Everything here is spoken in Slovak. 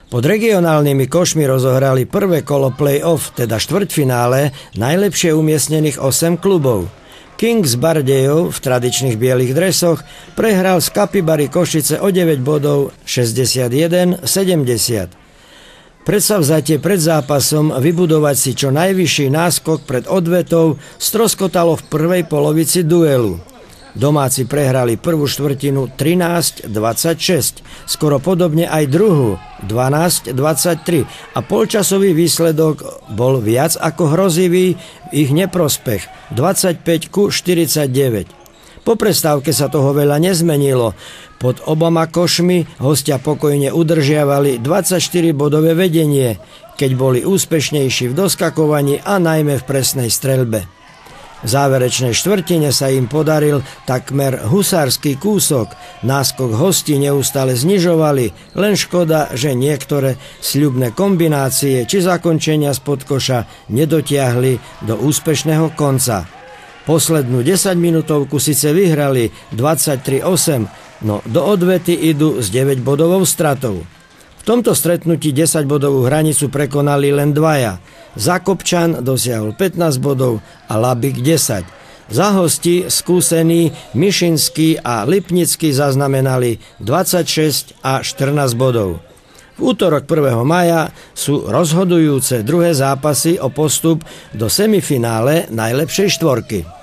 Pod regionálnymi košmi rozohrali prvé kolo play-off, teda štvrťfinále, najlepšie umiestnených 8 klubov. Kings Bardejov v tradičných bielých dresoch prehral z Kapibary Košice o 9 bodov 61-70. Predsavzatie pred zápasom vybudovať si čo najvyšší náskok pred odvetou stroskotalo v prvej polovici duelu. Domáci prehrali prvú štvrtinu 13-26, skoro podobne aj druhú 12-23 a polčasový výsledok bol viac ako hrozivý v ich neprospech 25-49. Po prestávke sa toho veľa nezmenilo. Pod oboma košmi hostia pokojne udržiavali 24-bodové vedenie, keď boli úspešnejší v doskakovaní a najmä v presnej streľbe. V záverečnej štvrtine sa im podaril takmer husársky kúsok. Náskok hostí neustále znižovali, len škoda, že niektoré sľubné kombinácie či zakončenia spod koša nedotiahli do úspešného konca. Poslednú 10-minútovku síce vyhrali 23-8, no do odvety idú s 9-bodovou stratou. V tomto stretnutí 10-bodovú hranicu prekonali len dvaja. Zakopčan dosiahol 15 bodov a Labik 10. Za hostí skúsení Mišinský a Lipnický zaznamenali 26 a 14 bodov. V útorok 1. mája sú rozhodujúce druhé zápasy o postup do semifinále najlepšej štvorky.